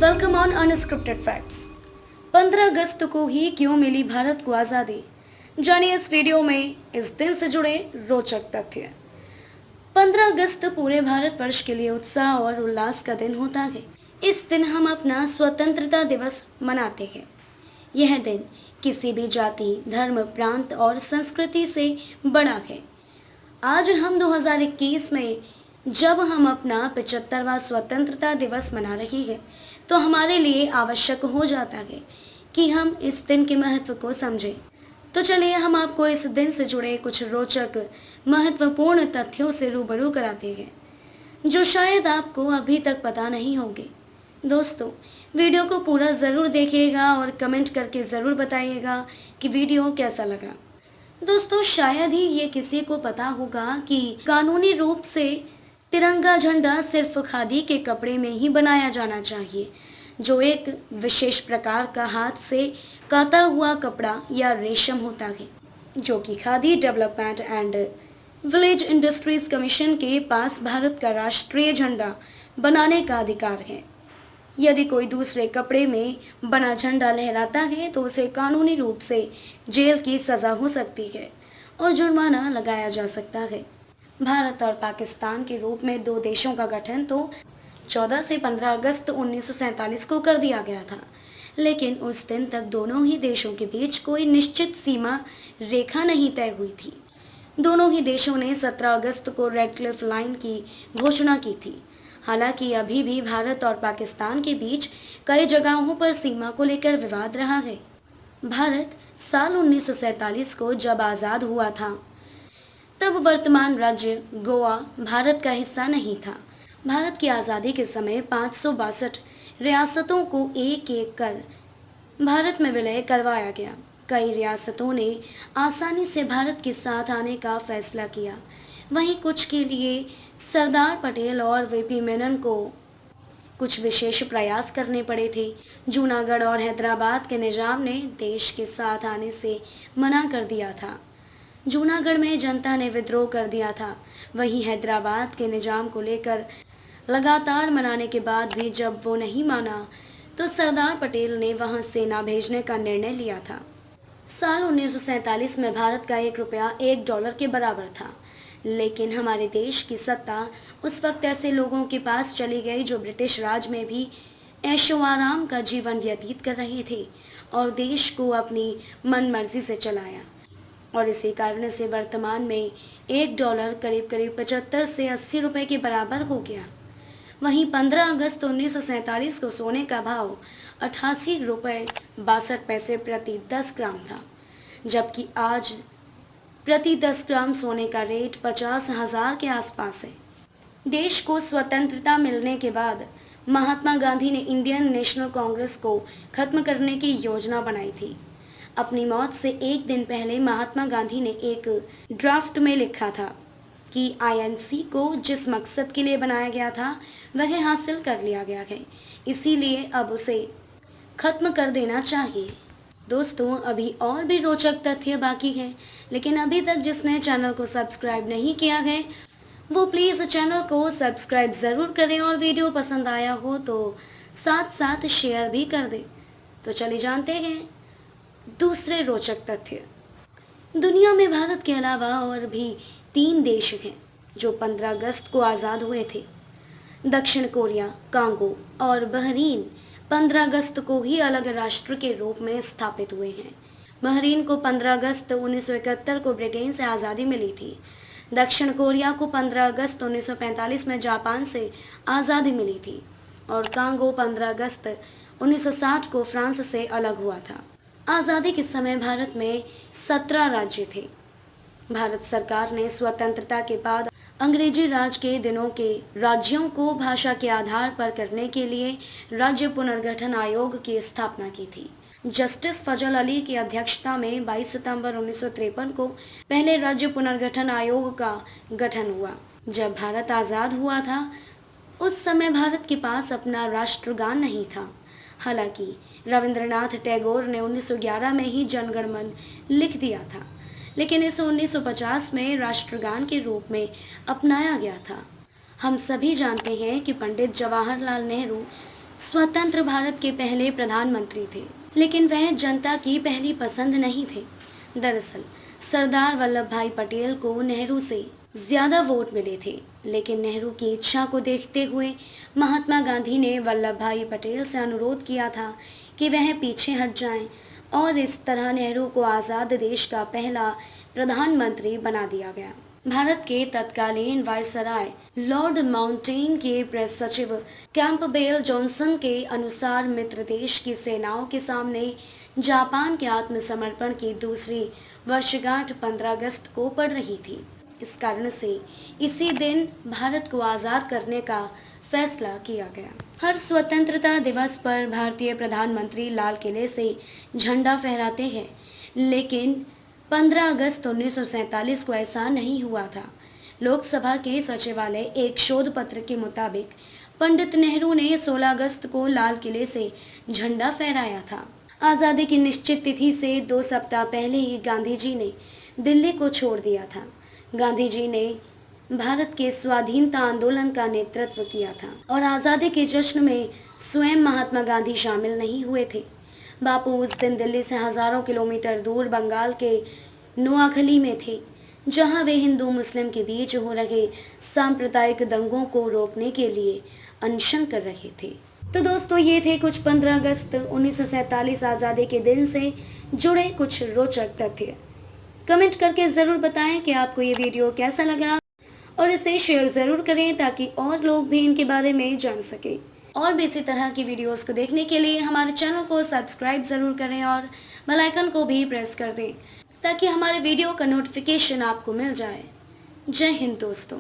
Welcome on unscripted facts. 15 अगस्त को ही क्यों मिली भारत को आज़ादी, जानिए इस वीडियो में इस दिन से जुड़े रोचक तथ्य। 15 अगस्त पूरे भारत वर्ष के लिए उत्साह और उल्लास का दिन होता है। इस दिन हम अपना स्वतंत्रता दिवस मनाते हैं। यह दिन किसी भी जाति, धर्म, प्रांत और संस्कृति से बड़ा है। आज हम 2021 में जब हम अपना 75वां स्वतंत्रता दिवस मना रहे हैं, तो हमारे लिए आवश्यक हो जाता है कि हम इस दिन के महत्व को समझें। तो चलिए हम आपको इस दिन से जुड़े कुछ रोचक, महत्वपूर्ण तथ्यों से रूबरू कराते हैं, जो शायद आपको अभी तक पता नहीं होंगे। दोस्तों, वीडियो को पूरा ज़रूर देखिएगा और कमेंट करके ज़रूर बताइएगा कि वीडियो कैसा लगा। दोस्तों, शायद ही ये किसी को पता होगा कि कानूनी रूप से तिरंगा झंडा सिर्फ खादी के कपड़े में ही बनाया जाना चाहिए, जो एक विशेष प्रकार का हाथ से काता हुआ कपड़ा या रेशम होता है, जो कि khadi development and village industries commission के पास भारत का राष्ट्रीय झंडा बनाने का अधिकार है। यदि कोई दूसरे कपड़े में बना झंडा लहराता है तो उसे कानूनी रूप से जेल की सज़ा हो सकती है और जुर्माना लगाया जा सकता है। भारत और पाकिस्तान के रूप में दो देशों का गठन तो 14 से 15 अगस्त 1947 को कर दिया गया था, लेकिन उस दिन तक दोनों ही देशों के बीच कोई निश्चित सीमा रेखा नहीं तय हुई थी। दोनों ही देशों ने 17 अगस्त को रेड क्लिफ लाइन की घोषणा की थी। हालांकि अभी भी भारत और पाकिस्तान के बीच कई जगहों पर सीमा को लेकर विवाद रहा है। भारत साल 1947 को जब आज़ाद हुआ था, तब वर्तमान राज्य गोवा भारत का हिस्सा नहीं था। भारत की आज़ादी के समय 562 रियासतों को एक एक कर भारत में विलय करवाया गया। कई रियासतों ने आसानी से भारत के साथ आने का फैसला किया, वहीं कुछ के लिए सरदार पटेल और वीपी मेनन को कुछ विशेष प्रयास करने पड़े थे। जूनागढ़ और हैदराबाद के निजाम ने देश के साथ आने से मना कर दिया था। जूनागढ़ में जनता ने विद्रोह कर दिया था। वहीं हैदराबाद के निजाम को लेकर लगातार मनाने के बाद भी जब वो नहीं माना, तो सरदार पटेल ने वहां सेना भेजने का निर्णय लिया था। साल 1947 में भारत का 1 रुपया $1 के बराबर था, लेकिन हमारे देश की सत्ता उस वक्त ऐसे लोगों के पास चली गई जो ब्रिटिश राज में भी ऐशो आराम का जीवन व्यतीत कर रहे थे और देश को अपनी मनमर्जी से चलाया। और इसी कारण से वर्तमान में $1 करीब करीब 75 से 80 रुपए के बराबर हो गया। वहीं 15 अगस्त 1947 को सोने का भाव 88 रुपए 62 पैसे प्रति 10 ग्राम था, जबकि आज प्रति 10 ग्राम सोने का रेट 50,000 के आसपास है। देश को स्वतंत्रता मिलने के बाद महात्मा गांधी ने इंडियन नेशनल कांग्रेस को खत्म करने की योजना बनाई थी। अपनी मौत से एक दिन पहले महात्मा गांधी ने एक ड्राफ्ट में लिखा था कि आईएनसी को जिस मकसद के लिए बनाया गया था वह हासिल कर लिया गया है, इसीलिए अब उसे खत्म कर देना चाहिए। दोस्तों, अभी और भी रोचक तथ्य बाकी हैं, लेकिन अभी तक जिसने चैनल को सब्सक्राइब नहीं किया है वो प्लीज़ चैनल को सब्सक्राइब ज़रूर करें और वीडियो पसंद आया हो तो साथ साथ शेयर भी कर दें। तो चलिए जानते हैं दूसरे रोचक तथ्य। दुनिया में भारत के अलावा और भी 3 देश हैं जो 15 अगस्त को आज़ाद हुए थे। दक्षिण कोरिया, कांगो और बहरीन 15 अगस्त को ही अलग राष्ट्र के रूप में स्थापित हुए हैं। बहरीन को 15 अगस्त 1971 को ब्रिटेन से आज़ादी मिली थी। दक्षिण कोरिया को 15 अगस्त 1945 में जापान से आज़ादी मिली थी और कांगो 15 अगस्त 1960 को फ्रांस से अलग हुआ था। आज़ादी के समय भारत में 17 राज्य थे। भारत सरकार ने स्वतंत्रता के बाद अंग्रेजी राज के दिनों के राज्यों को भाषा के आधार पर करने के लिए राज्य पुनर्गठन आयोग की स्थापना की थी। जस्टिस फजल अली की अध्यक्षता में 22 सितंबर 1953 को पहले राज्य पुनर्गठन आयोग का गठन हुआ। जब भारत आज़ाद हुआ था, उस समय भारत के पास अपना राष्ट्रगान नहीं था। हालांकि रविंद्रनाथ टैगोर ने 1911 में ही जनगण मन लिख दिया था, लेकिन इसे 1950 में राष्ट्रगान के रूप में अपनाया गया था। हम सभी जानते हैं कि पंडित जवाहरलाल नेहरू स्वतंत्र भारत के पहले प्रधानमंत्री थे, लेकिन वह जनता की पहली पसंद नहीं थे। दरअसल सरदार वल्लभ भाई पटेल को नेहरू से ज्यादा वोट मिले थे, लेकिन नेहरू की इच्छा को देखते हुए महात्मा गांधी ने वल्लभ भाई पटेल से अनुरोध किया था कि वह पीछे हट जाएं और इस तरह नेहरू को आज़ाद देश का पहला प्रधानमंत्री बना दिया गया। भारत के तत्कालीन वायसराय लॉर्ड माउंटेन के प्रेस सचिव कैंपबेल जॉनसन के अनुसार मित्र देश की सेनाओं के सामने जापान के आत्मसमर्पण की दूसरी वर्षगांठ 15 अगस्त को पड़ रही थी। इस कारण से इसी दिन भारत को आज़ाद करने का फैसला किया गया। हर स्वतंत्रता दिवस पर भारतीय प्रधानमंत्री लाल किले से झंडा फहराते हैं, लेकिन 15 अगस्त 1947 को ऐसा नहीं हुआ था। लोकसभा के सचिवालय एक शोध पत्र के मुताबिक पंडित नेहरू ने 16 अगस्त को लाल किले से झंडा फहराया था। आज़ादी की निश्चित तिथि से 2 सप्ताह पहले ही गांधी जी ने दिल्ली को छोड़ दिया था। गांधी जी ने भारत के स्वाधीनता आंदोलन का नेतृत्व किया था और आज़ादी के जश्न में स्वयं महात्मा गांधी शामिल नहीं हुए थे। बापू उस दिन दिल्ली से हजारों किलोमीटर दूर बंगाल के नोआखली में थे, जहां वे हिंदू मुस्लिम के बीच हो रहे सांप्रदायिक दंगों को रोकने के लिए अनशन कर रहे थे। तो दोस्तों, ये थे कुछ 15 अगस्त 1947 आज़ादी के दिन से जुड़े कुछ रोचक तथ्य। कमेंट करके ज़रूर बताएं कि आपको ये वीडियो कैसा लगा और इसे शेयर ज़रूर करें ताकि और लोग भी इनके बारे में जान सकें। और भी इसी तरह की वीडियोस को देखने के लिए हमारे चैनल को सब्सक्राइब ज़रूर करें और बेल आइकन को भी प्रेस कर दें ताकि हमारे वीडियो का नोटिफिकेशन आपको मिल जाए। जय हिंद दोस्तों।